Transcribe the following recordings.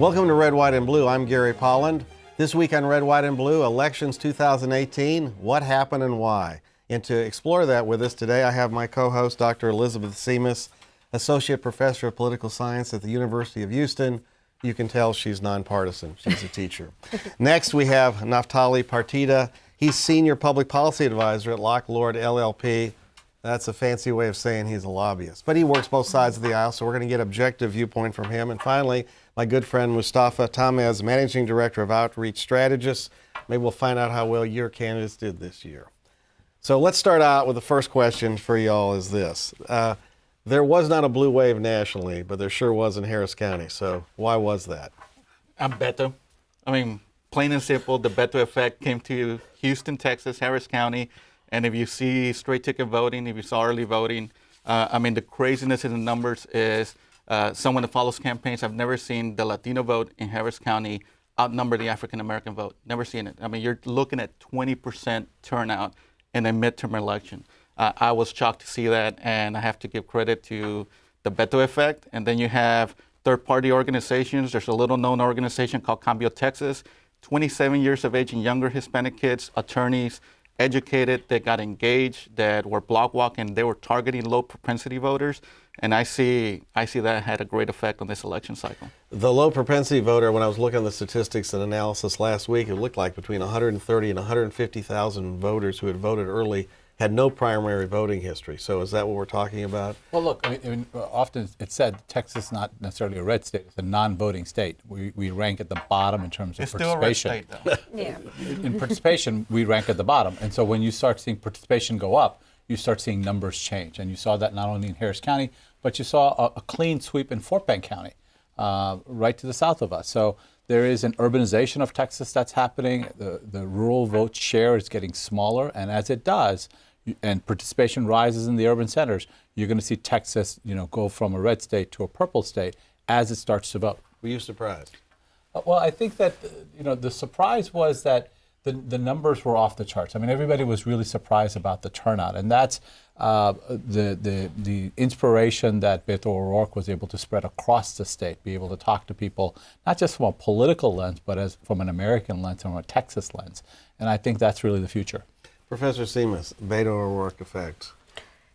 Welcome to Red, White, and Blue. I'm Gary Polland. This week on Red, White, and Blue, elections 2018, what happened and why? And to explore that with us today, I have my co-host, Dr. Elizabeth Simas, Associate Professor of Political Science at the University of Houston. You can tell she's nonpartisan. She's a teacher. Next, we have Neftali Partida. He's Senior Public Policy Advisor at Locke Lord LLP. That's a fancy way of saying he's a lobbyist. But he works both sides of the aisle, so we're going to get an objective viewpoint from him. And finally, my good friend Mustafa Tameez, Managing Director of Outreach Strategists. Maybe we'll find out how well your candidates did this year. So let's start out with the first question for y'all is this. There was not a blue wave nationally, but there sure was in Harris County. So why was that? I'm Beto. I mean, plain and simple, the Beto Effect came to Houston, Texas, Harris County. And if you see straight ticket voting, if you saw early voting, the craziness in the numbers is someone that follows campaigns. I've never seen the Latino vote in Harris County outnumber the African-American vote. Never seen it. I mean, you're looking at 20% turnout in a midterm election. I was shocked to see that, and I have to give credit to the Beto Effect. And then you have third-party organizations. There's a little-known organization called Cambio Texas, 27 years of age and younger Hispanic kids, attorneys, educated, that got engaged, that were block walking, they were targeting low propensity voters, and I see that had a great effect on this election cycle. The low propensity voter, when I was looking at the statistics and analysis last week, it looked like between 130 and 150,000 voters who had voted early had no primary voting history. So is that what we're talking about? Well, look, often it's said Texas is not necessarily a red state; it's a non-voting state. We rank at the bottom in terms of participation. It's still a red state, though. Yeah. In participation, we rank at the bottom, and so when you start seeing participation go up, you start seeing numbers change, and you saw that not only in Harris County, but you saw a clean sweep in Fort Bend County, right to the south of us. So there is an urbanization of Texas that's happening. The rural vote share is getting smaller, and as it does, and participation rises in the urban centers, you're going to see Texas, go from a red state to a purple state as it starts to vote. Were you surprised? Well, I think that, the surprise was that the numbers were off the charts. I mean, everybody was really surprised about the turnout, and that's the inspiration that Beto O'Rourke was able to spread across the state, be able to talk to people, not just from a political lens, but from an American lens, from a Texas lens. And I think that's really the future. Professor Simas, Beto O'Rourke effect.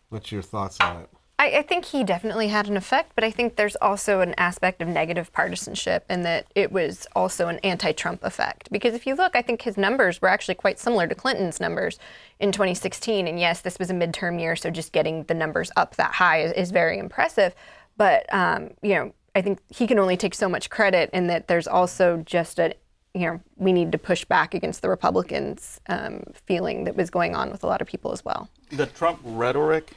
What's your thoughts on it? I think he definitely had an effect, but I think there's also an aspect of negative partisanship in that it was also an anti-Trump effect. Because if you look, I think his numbers were actually quite similar to Clinton's numbers in 2016. And yes, this was a midterm year, so just getting the numbers up that high is very impressive. But, I think he can only take so much credit in that there's also just we need to push back against the Republicans' feeling that was going on with a lot of people as well. The Trump rhetoric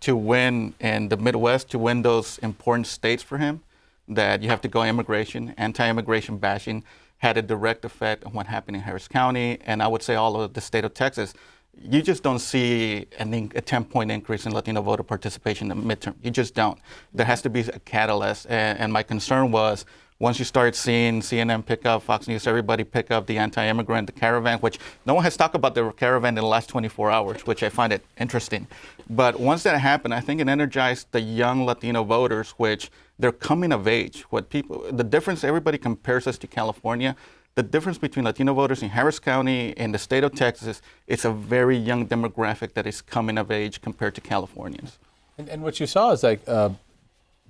to win in the Midwest, to win those important states for him, that you have to go immigration, anti-immigration bashing, had a direct effect on what happened in Harris County, and I would say all of the state of Texas. You just don't see a 10-point increase in Latino voter participation in the midterm. You just don't. There has to be a catalyst, and my concern was, once you start seeing CNN pick up, Fox News, everybody pick up the anti-immigrant, the caravan, which no one has talked about the caravan in the last 24 hours, which I find it interesting. But once that happened, I think it energized the young Latino voters, which they're coming of age. The difference, everybody compares us to California. The difference between Latino voters in Harris County and the state of Texas, it's a very young demographic that is coming of age compared to Californians. And what you saw is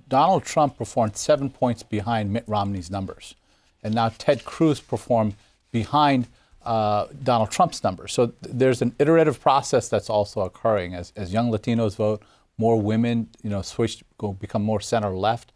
Donald Trump performed 7 points behind Mitt Romney's numbers. And now Ted Cruz performed behind Donald Trump's numbers. So there's an iterative process that's also occurring. As young Latinos vote, more women, become more center-left.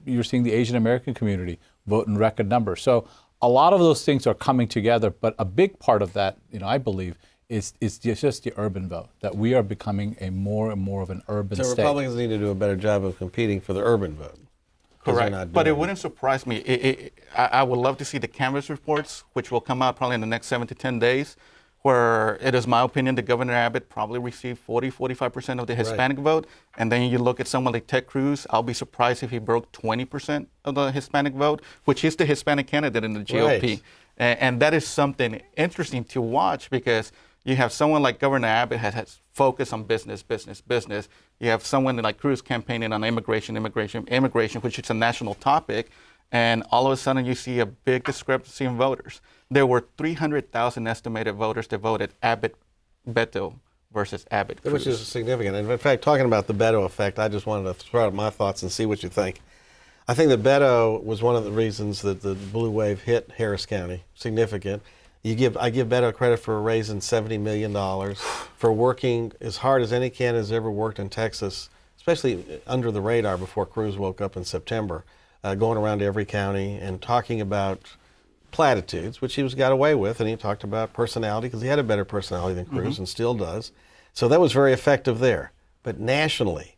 You're seeing the Asian American community vote in record numbers. So a lot of those things are coming together, but a big part of that, I believe, is just the urban vote, that we are becoming a more and more of an urban state. So Republicans need to do a better job of competing for the urban vote. Correct, but it wouldn't surprise me. I would love to see the canvass reports, which will come out probably in the next 7 to 10 days, where it is my opinion that Governor Abbott probably received 45% of the Hispanic vote. And then you look at someone like Ted Cruz, I'll be surprised if he broke 20% of the Hispanic vote, which is the Hispanic candidate in the GOP. Right. And that is something interesting to watch, because you have someone like Governor Abbott has focused on business. You have someone like Cruz campaigning on immigration, which is a national topic. and all of a sudden you see a big discrepancy in voters. There were 300,000 estimated voters that voted Beto versus Abbott Cruz. Which is significant. And in fact, talking about the Beto effect, I just wanted to throw out my thoughts and see what you think. I think that Beto was one of the reasons that the blue wave hit Harris County, significant. I give Beto credit for raising $70 million, for working as hard as any candidate has ever worked in Texas, especially under the radar before Cruz woke up in September, going around to every county and talking about platitudes, which he got away with, and he talked about personality because he had a better personality than Cruz and still does. So that was very effective there. But nationally,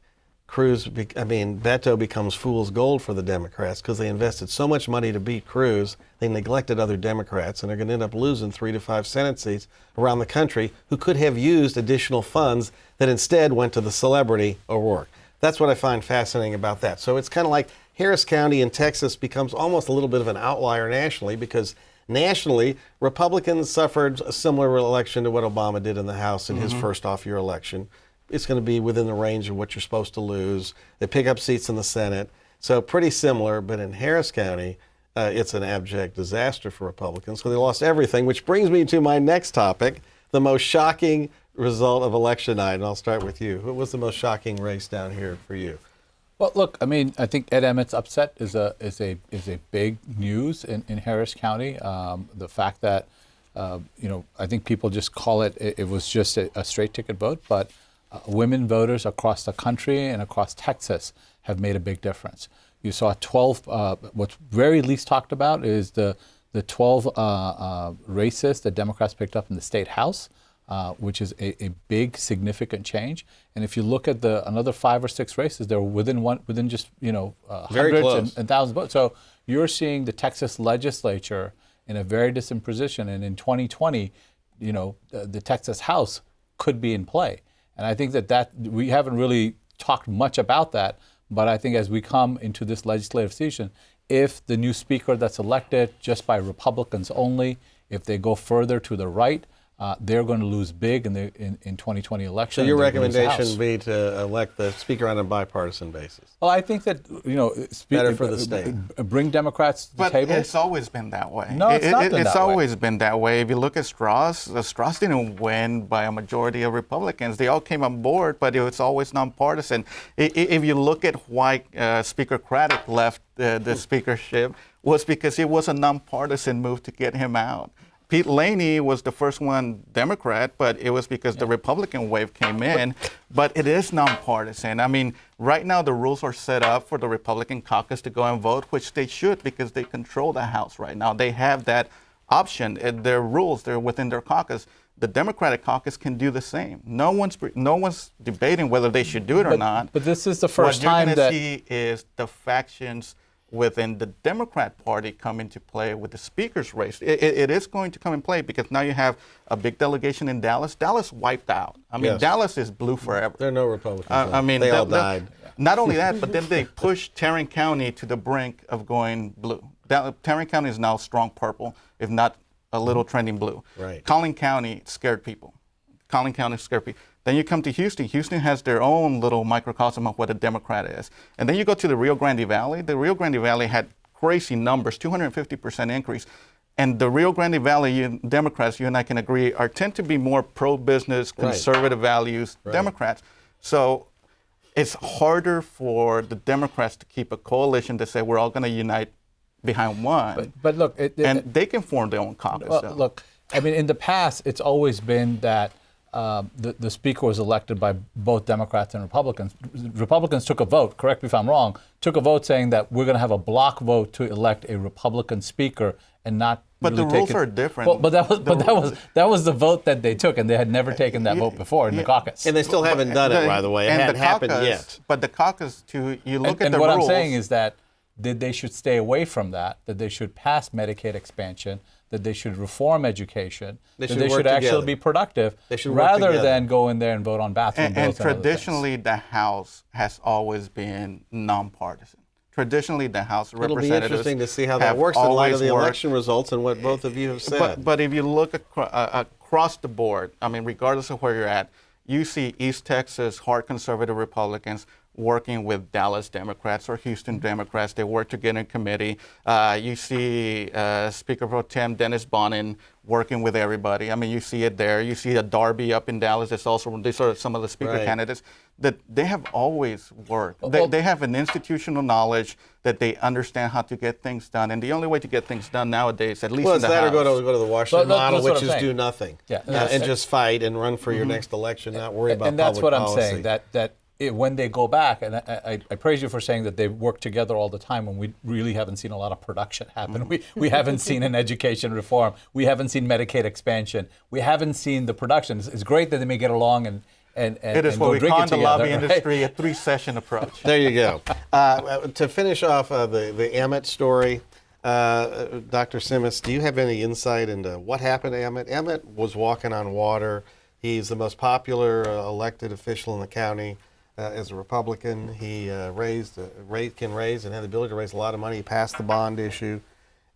Beto becomes fool's gold for the Democrats because they invested so much money to beat Cruz, they neglected other Democrats, and they're going to end up losing 3 to 5 Senate seats around the country who could have used additional funds that instead went to the celebrity O'Rourke. That's what I find fascinating about that. So it's kind of like Harris County in Texas becomes almost a little bit of an outlier nationally because nationally, Republicans suffered a similar election to what Obama did in the House in his first off-year election. It's going to be within the range of what you're supposed to lose. They pick up seats in the Senate. So pretty similar, but in Harris County, it's an abject disaster for Republicans because they lost everything, which brings me to my next topic, the most shocking result of election night. And I'll start with you. What was the most shocking race down here for you? Well, look, I think Ed Emmett's upset is a big news in Harris County. The fact that, I think people just call it was just a straight ticket vote, but women voters across the country and across Texas have made a big difference. You saw 12, what's very least talked about is the 12 races that Democrats picked up in the state house, which is a big, significant change. And if you look at another 5 or 6 races, they're within just hundreds and thousands of votes. So you're seeing the Texas legislature in a very distant position. And in 2020, the Texas House could be in play. And I think that we haven't really talked much about that. But I think as we come into this legislative season, if the new speaker that's elected just by Republicans only, if they go further to the right, they're going to lose big in 2020 election. So your recommendation would be to elect the speaker on a bipartisan basis? Well, I think that, better for the state. Bring Democrats to the table. But it's always been that way. No, it's not been that way. It's always been that way. If you look at Strauss didn't win by a majority of Republicans. They all came on board, but it was always nonpartisan. If you look at why Speaker Craddock left the speakership, was because it was a nonpartisan move to get him out. Pete Laney was the first one Democrat, but it was because the Republican wave came in. But it is nonpartisan. I mean, right now the rules are set up for the Republican caucus to go and vote, which they should because they control the House right now. They have that option. Their rules, they're within their caucus. The Democratic caucus can do the same. No one's debating whether they should do it or not. But this is the first time what you're going to see is the factions within the Democrat Party come into play with the speaker's race. It is going to come in play because now you have a big delegation in Dallas. Dallas wiped out. I mean, yes. Dallas is blue forever. There are no Republicans. They all died. Not only that, but then they pushed Tarrant County to the brink of going blue. Tarrant County is now strong purple, if not a little trending blue. Right. Collin County scared people. Then you come to Houston. Houston has their own little microcosm of what a Democrat is. And then you go to the Rio Grande Valley. The Rio Grande Valley had crazy numbers, 250% increase. And the Rio Grande Valley Democrats, you and I can agree, tend to be more pro-business, conservative values Democrats. So it's harder for the Democrats to keep a coalition to say we're all going to unite behind one. But look, they can form their own caucus. Well, look, I mean, in the past, it's always been that the speaker was elected by both Democrats and Republicans. Republicans took a vote, correct me if I'm wrong, took a vote saying that we're going to have a block vote to elect a Republican speaker and not. But really the rules are different. Well, but that was the vote that they took, and they had never taken that vote before in the caucus. And they still haven't done it, by the way. It hadn't happened yet. But the caucus, you look at the rules. And what I'm saying is that they should stay away from that they should pass Medicaid expansion, that they should reform education, that they should actually be productive, rather than go in there and vote on bathroom bills. And traditionally, the House has always been nonpartisan. Traditionally, the House of Representatives. It'll be interesting to see how that works in light of the election results and what both of you have said. But if you look across the board, I mean, regardless of where you're at, you see East Texas hard conservative Republicans working with Dallas Democrats or Houston Democrats. They work together in committee. You see Speaker Pro Tem Dennis Bonnen working with everybody. I mean, you see it there. You see a Darby up in Dallas. It's also, these are some of the speaker candidates that they have always worked. They have an institutional knowledge that they understand how to get things done. And the only way to get things done nowadays, at least in the House. Or go to the Washington model, which is do nothing. Yeah. And just fight and run for your next election, not worry about and that's public what policy. I'm saying, when they go back, and I praise you for saying that they work together all the time when we really haven't seen a lot of production happen. We haven't seen an education reform. We haven't seen Medicaid expansion. We haven't seen the production. It's great that they may get along and it is and what go we drink call it in the together, lobby right? industry a 3-session approach. There you go. To finish off the Emmett story, Dr. Simas, do you have any insight into what happened to Emmett? Emmett was walking on water. He's the most popular elected official in the county. As a Republican, he can raise and had the ability to raise a lot of money. He passed the bond issue,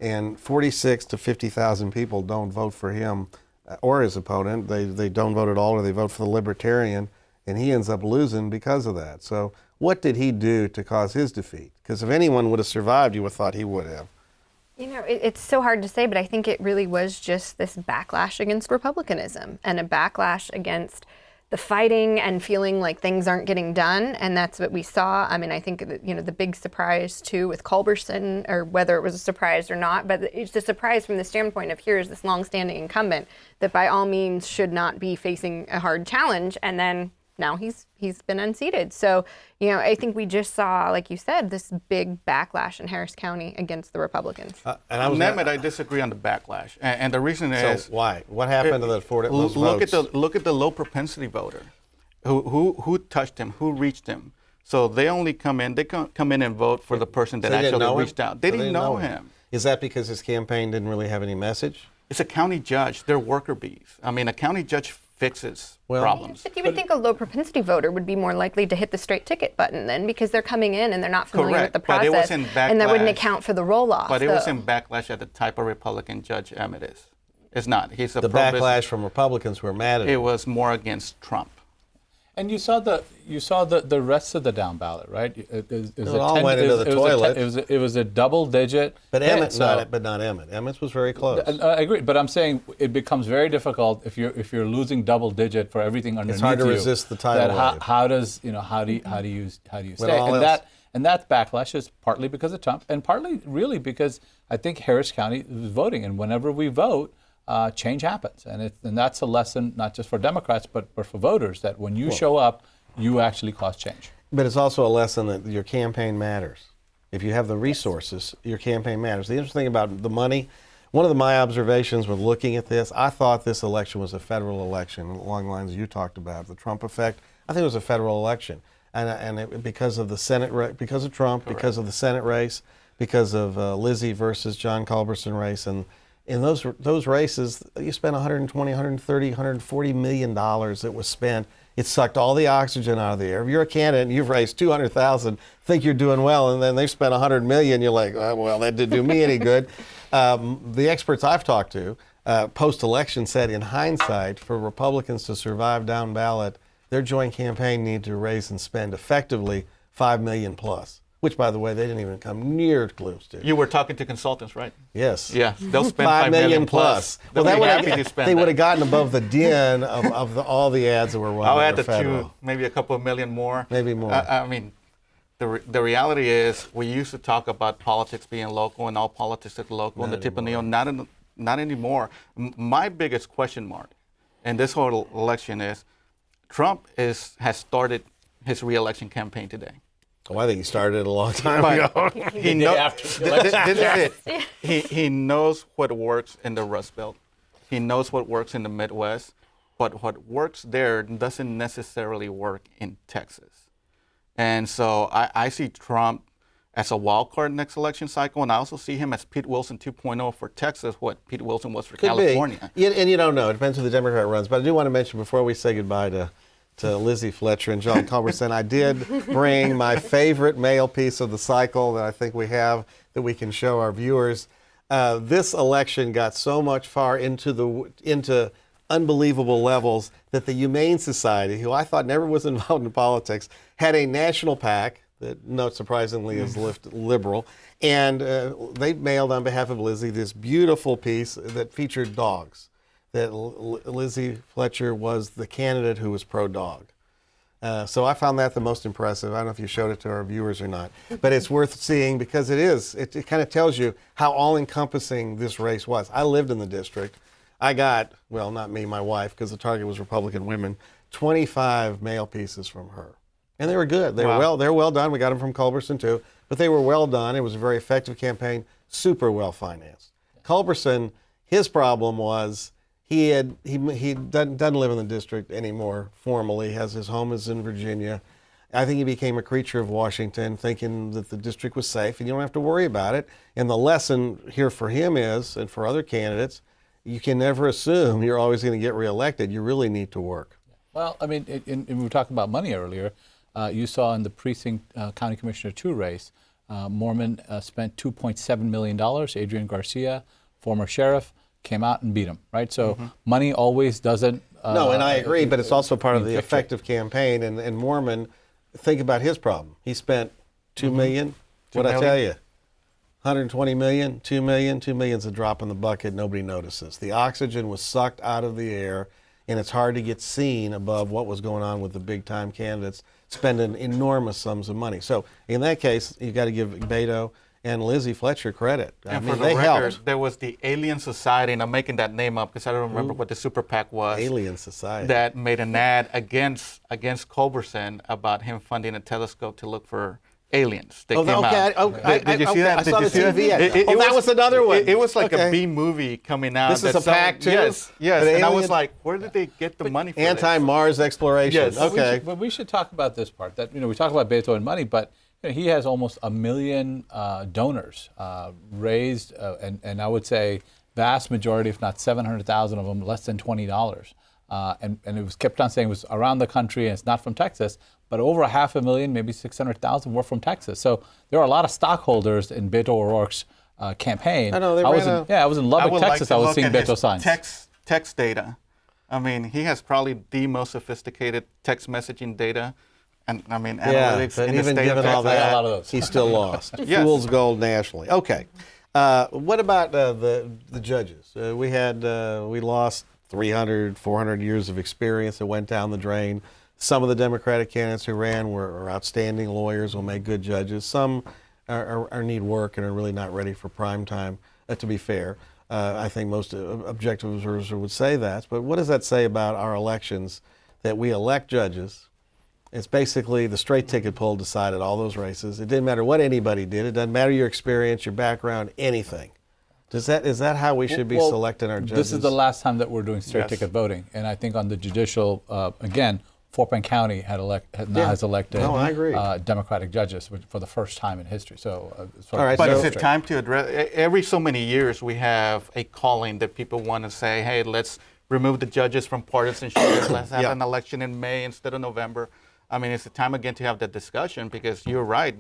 and 46 to 50,000 people don't vote for him or his opponent. They don't vote at all, or they vote for the Libertarian, and he ends up losing because of that. So what did he do to cause his defeat? Because if anyone would have survived, you would have thought he would have. You know, it's so hard to say, but I think it really was just this backlash against Republicanism and a backlash against the fighting and feeling like things aren't getting done, and that's what we saw. I mean, I think the big surprise too with Culberson, or whether it was a surprise or not, but it's a surprise from the standpoint of here's this longstanding incumbent that by all means should not be facing a hard challenge, and then now he's been unseated. So, I think we just saw, like you said, this big backlash in Harris County against the Republicans. I disagree on the backlash, and the reason is why? What happened to those votes? Look at the low propensity voter, who touched him, who reached him. So they only come in and vote for the person that actually reached out. They didn't know him. Is that because his campaign didn't really have any message? It's a county judge. They're worker bees. I mean, a county judge fixes problems. But you would think a low propensity voter would be more likely to hit the straight ticket button then, because they're coming in and they're not familiar with the process. But it was in backlash, and that wouldn't account for the roll-off. But it was in backlash at the type of Republican Judge Emmett is. It's not. He's a the backlash from Republicans who were mad at him. It was more against Trump. And you saw the rest of the down ballot, right? It all went into the toilet. It was a double digit. But Emmett, not Emmett. Emmett's was very close. I agree, but I'm saying it becomes very difficult if you're losing double digit for everything underneath you. It's hard to resist the tidal wave. How do you stay? And that backlash is partly because of Trump, and partly really because I think Harris County is voting, and whenever we vote, change happens, and that's a lesson not just for Democrats but for voters, that when you show up, you actually cause change. But it's also a lesson that your campaign matters. If you have the resources, your campaign matters. The interesting thing about the money, one of my observations with looking at this, I thought this election was a federal election along the lines you talked about, the Trump effect. I think it was a federal election, because of the Senate, because of Trump, correct, because of the Senate race, because of Lizzie versus John Culberson race, and in those races, you spent $120, $130, $140 million that was spent. It sucked all the oxygen out of the air. If you're a candidate and you've raised $200,000, think you're doing well, and then they've spent $100 million, you're like, oh, well, that didn't do me any good. The experts I've talked to post-election said, in hindsight, for Republicans to survive down ballot, their joint campaign need to raise and spend effectively $5 million plus. Which, by the way, they didn't even come near close to. You were talking to consultants, right? Yes. Yeah, they'll spend $5 million plus. Well, they would have gotten above the din of all the ads that were running. I'll add maybe a couple of million more. Maybe more. I mean, the reality is we used to talk about politics being local and all politics is local and the tip of the needle. Not anymore. My biggest question mark in this whole election is Trump has started his re-election campaign today. Oh, I think he started it a long time ago. He knows what works in the Rust Belt. He knows what works in the Midwest. But what works there doesn't necessarily work in Texas. And so I see Trump as a wild card next election cycle, and I also see him as Pete Wilson 2.0 for Texas, what Pete Wilson was for California. And you don't know. It depends who the Democrat runs. But I do want to mention, before we say goodbye to Lizzie Fletcher and John Culberson, I did bring my favorite male piece of the cycle that I think we have that we can show our viewers. This election got so much far into unbelievable levels that the Humane Society, who I thought never was involved in politics, had a national PAC that, not surprisingly, is liberal, and they mailed on behalf of Lizzie this beautiful piece that featured dogs, that Lizzie Fletcher was the candidate who was pro-dog. So I found that the most impressive. I don't know if you showed it to our viewers or not, but it's worth seeing because it kind of tells you how all-encompassing this race was. I lived in the district. I got, well, not me, my wife, because the target was Republican women, 25 mail pieces from her. And they were good. They were well done. We got them from Culberson too, but they were well done. It was a very effective campaign, super well financed. Culberson, his problem was he doesn't live in the district anymore formally. His home is in Virginia. I think he became a creature of Washington, thinking that the district was safe and you don't have to worry about it. And the lesson here for him is, and for other candidates, you can never assume you're always going to get reelected. You really need to work. Well, I mean, we were talking about money earlier. You saw in the precinct county commissioner 2 race, Mormon spent $2.7 million. Adrian Garcia, former sheriff, came out and beat him, right? So money always doesn't... no, and I agree, but it's also part of the effective campaign. And Mormon, think about his problem. He spent $2 million. What'd I tell you? 120 million, 2 million. 2 million's a drop in the bucket. Nobody notices. The oxygen was sucked out of the air, and it's hard to get seen above what was going on with the big-time candidates spending enormous sums of money. So in that case, you've got to give Beto and Lizzie Fletcher credit. And for the record, there was the Alien Society, and I'm making that name up because I don't remember what the super PAC was. Alien Society. That made an ad against Culberson about him funding a telescope to look for aliens that came out. Did you see that? I saw the TV ad. That was another one. It was like a B movie coming out. This is a PAC too? Yes. And I was like, where did they get the money for this? Anti-Mars exploration. Yes. Okay. But we should talk about this part. That we talk about Beto and money, but he has almost 1 million donors raised, and I would say vast majority, if not 700,000 of them, less than $20. And it was kept on saying it was around the country and it's not from Texas, but over 500,000, maybe 600,000 were from Texas. So there are a lot of stockholders in Beto O'Rourke's campaign. I know, I was in Lubbock, Texas. I was seeing Beto signs. Text data. I mean, he has probably the most sophisticated text messaging data. And I mean, analytics but in even the state given of all Texas. a lot of that, those. he still lost. Yes. Fool's gold nationally. Okay. What about the judges? We lost 300, 400 years of experience that went down the drain. Some of the Democratic candidates who ran were outstanding lawyers, will make good judges. Some need work and are really not ready for prime time, to be fair. I think most objective observers would say that. But what does that say about our elections, that we elect judges? It's basically the straight ticket poll decided all those races. It didn't matter what anybody did. It doesn't matter your experience, your background, anything. Is that how we should be selecting our judges? This is the last time that we're doing straight ticket voting. And I think on the judicial, again, Fort Bend County has elected I agree. Democratic judges for the first time in history. So, but is it time to address? Every so many years, we have a calling that people want to say, "Hey, let's remove the judges from partisanship. Let's have an election in May instead of November." I mean, it's the time again to have that discussion because you're right.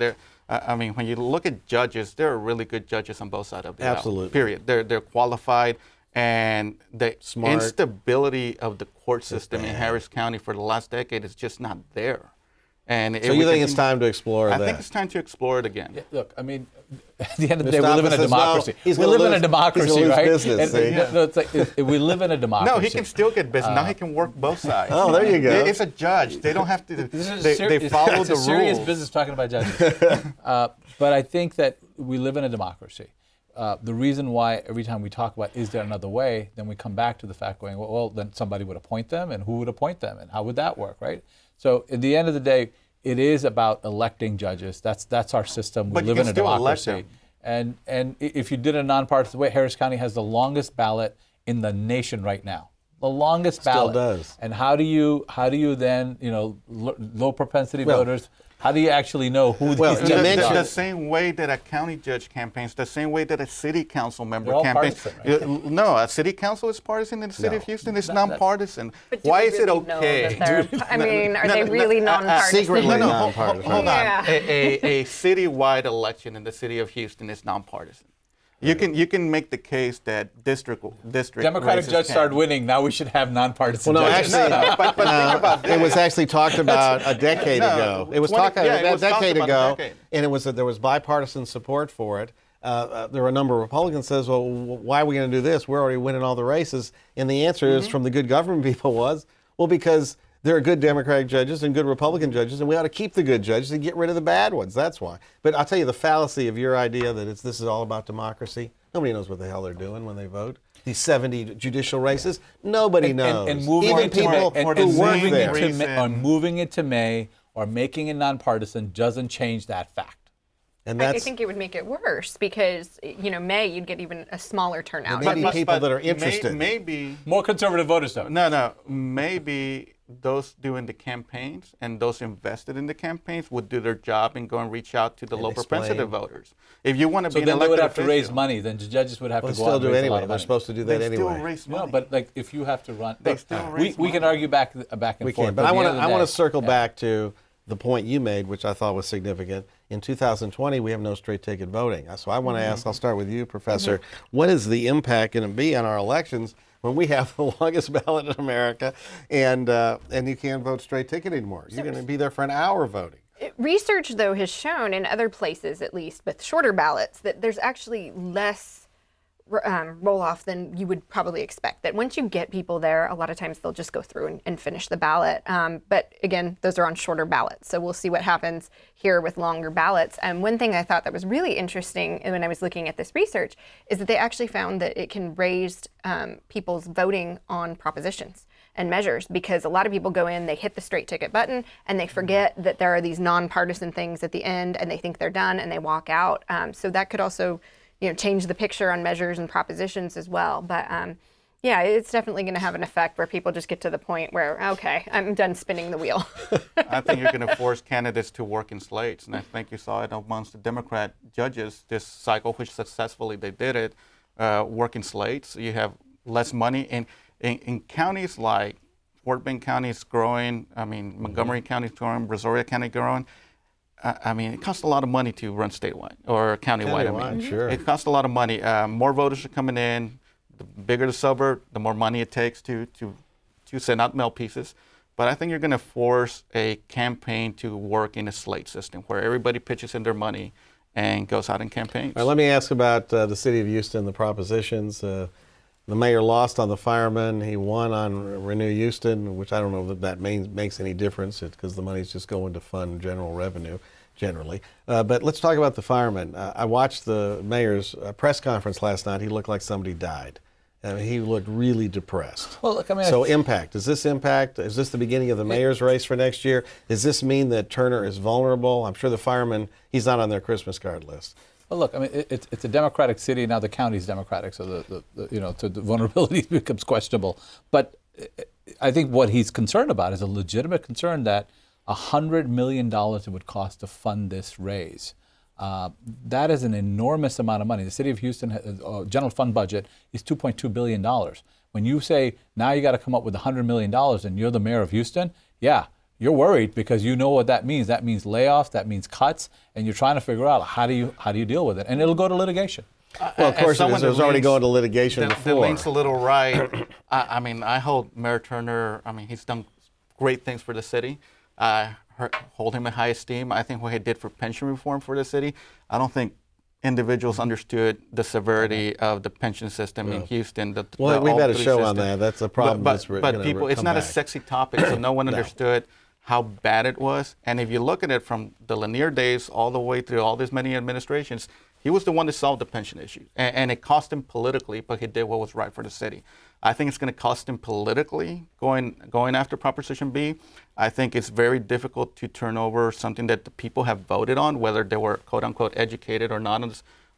I mean, when you look at judges, there are really good judges on both sides of the aisle. Period. They're qualified. And the instability of the court system in Harris County for the last decade is just not there. And so you think it's time to explore that? I think it's time to explore it again. Yeah, look, I mean, at the end of the day, we live in a democracy. We live in a democracy, right? It's like, we live in a democracy. No, he can still get business. Now he can work both sides. Oh, there you go. It's a judge. They don't have to. They follow the rules. It's serious business talking about judges. But I think that we live in a democracy. The reason why every time we talk about is there another way, then we come back to the fact going, well, then somebody would appoint them, and who would appoint them, and how would that work, right? So at the end of the day, it is about electing judges. That's our system. We live in a democracy. And if you did a nonpartisan way, Harris County has the longest ballot in the nation right now. The longest ballot. Still does. And how do you then, low propensity voters, how do you actually know who these judges are? The same way that a county judge campaigns, the same way that a city council member campaigns. Partisan, right? No, a city council is partisan in the city of Houston. It's nonpartisan. Why is it okay? I mean, are they really nonpartisan? Secretly nonpartisan. Hold on. A citywide election in the city of Houston is nonpartisan. You can make the case that district Democratic races judge can. started winning. Now we should have nonpartisan Well, no, judges. actually, but think about this. it was actually talked about a decade ago. It was 20 talked yeah, it about was a talked decade about ago, a decade. and there was bipartisan support for it. There were a number of Republicans says, well, why are we going to do this? We're already winning all the races. And the answer is from the good government people was, well, because there are good Democratic judges and good Republican judges, and we ought to keep the good judges and get rid of the bad ones. That's why. But I'll tell you the fallacy of your idea that this is all about democracy. Nobody knows what the hell they're doing when they vote. These 70 judicial races, nobody knows. And moving even into people May, who work there. moving it to May or making it nonpartisan doesn't change that fact. And I think it would make it worse because, May, you'd get even a smaller turnout. Maybe people that are interested. Maybe More conservative voters don't. No. Maybe those doing the campaigns and those invested in the campaigns would do their job and go and reach out to the low propensity voters. If you want to So be an then they would elected have to raise official, money. Then the judges would have Well, to they go out still and do raise a lot anyway. of They're money. supposed to do that they anyway. still raise money. No, but like if you have to run, They look, still we raise can money. argue back and We forth. can, but I at want the to end of the day- circle back to the point you made, which I thought was significant. In 2020, we have no straight ticket voting. So I want to ask. I'll start with you, Professor. What is the impact going to be on our elections when we have the longest ballot in America, and you can't vote straight ticket anymore? You're going to be there for an hour voting. Research, though, has shown in other places, at least with shorter ballots, that there's actually less roll off than you would probably expect. That once you get people there, a lot of times they'll just go through and finish the ballot. But again, those are on shorter ballots. So we'll see what happens here with longer ballots. One thing I thought that was really interesting when I was looking at this research is that they actually found that it can raise people's voting on propositions and measures, because a lot of people go in, they hit the straight ticket button, and they forget that there are these nonpartisan things at the end, and they think they're done, and they walk out. So that could also change the picture on measures and propositions as well. But yeah, it's definitely going to have an effect where people just get to the point where, okay, I'm done spinning the wheel. I think you're going to force candidates to work in slates, and I think you saw it amongst the Democrat judges this cycle, which successfully they did it, work in slates. You have less money in counties like Fort Bend County is growing. I mean, Montgomery County is growing. Brazoria County is growing. I mean, it costs a lot of money to run statewide or countywide. I mean, Sure. It costs a lot of money. More voters are coming in. The bigger the suburb, the more money it takes to send out mail pieces. But I think you're going to force a campaign to work in a slate system where everybody pitches in their money and goes out and campaigns. All right, let me ask about the city of Houston, the propositions. The mayor lost on the firemen. He won on Renew Houston, which I don't know if that makes any difference because the money's just going to fund general revenue generally. But let's talk about the firemen. I watched the mayor's press conference last night. He looked like somebody died. He looked really depressed. Well, look, I mean, so impact. Does this impact? Is this the beginning of the mayor's race for next year? Does this mean that Turner is vulnerable? I'm sure the firemen, he's not on their Christmas card list. Well, look, I mean, it's a Democratic city now. The county's Democratic, so the vulnerability becomes questionable. But I think what he's concerned about is a legitimate concern that $100 million it would cost to fund this raise. That is an enormous amount of money. The city of Houston general fund budget is $2.2 billion. When you say now you got to come up with $100 million and you're the mayor of Houston, yeah. You're worried because you know what that means. That means layoffs, that means cuts, and you're trying to figure out how do you deal with it. And it'll go to litigation. Well, of course, it was already going to litigation before. The link's a little right. I mean, I hold Mayor Turner, I mean, he's done great things for the city. I hold him in high esteem. I think what he did for pension reform for the city, I don't think individuals understood the severity of the pension system in Houston. Well, we've had a show on that. That's a problem. But people, it's not a sexy topic, so no one understood how bad it was. And if you look at it from the Lanier days all the way through all these many administrations, he was the one that solved the pension issue. And it cost him politically, but he did what was right for the city. I think it's going to cost him politically going after Proposition B. I think it's very difficult to turn over something that the people have voted on, whether they were quote unquote educated or not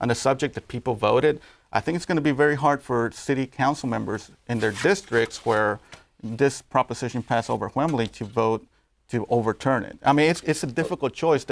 on the subject that people voted. I think it's going to be very hard for city council members in their districts where this proposition passed overwhelmingly to vote to overturn it. I mean, it's a difficult choice.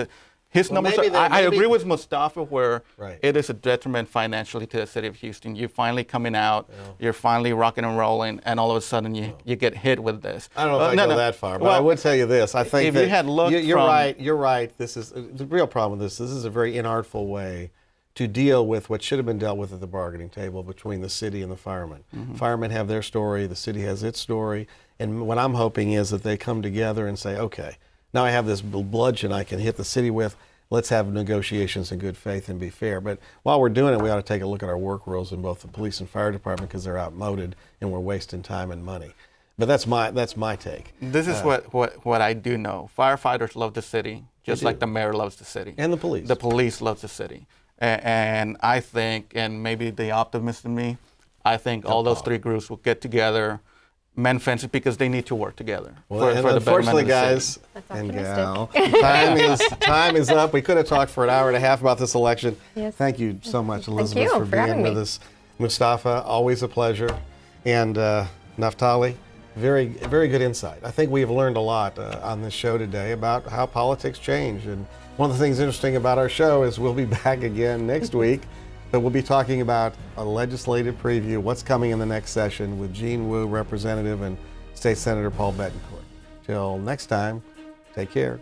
His numbers. I agree with Mustafa where it is a detriment financially to the city of Houston. You're finally coming out, you're finally rocking and rolling, and all of a sudden you get hit with this. I don't know if I go that far, but I would tell you this. I think if that you had looked you're right. This is the real problem with this. This is a very inartful way to deal with what should have been dealt with at the bargaining table between the city and the firemen. Firemen have their story, the city has its story, and what I'm hoping is that they come together and say, okay, now I have this bludgeon I can hit the city with. Let's have negotiations in good faith and be fair. But while we're doing it, we ought to take a look at our work rules in both the police and fire department because they're outmoded and we're wasting time and money. But that's my take. This is what I do know. Firefighters love the city, just like the mayor loves the city. And the police. The police loves the city. And I think, and maybe the optimist in me, I think all those three groups will get together, mend fences, because they need to work together. Well, and unfortunately, guys and gal, time is up. We could have talked for an hour and a half about this election. Yes. Thank you so much, Elizabeth, for being with us. Mustafa, always a pleasure. And Neftali, very, very good insight. I think we've learned a lot on this show today about how politics change. And one of the things interesting about our show is we'll be back again next week, but we'll be talking about a legislative preview, what's coming in the next session with Gene Wu, Representative, and State Senator Paul Betancourt. Till next time, take care.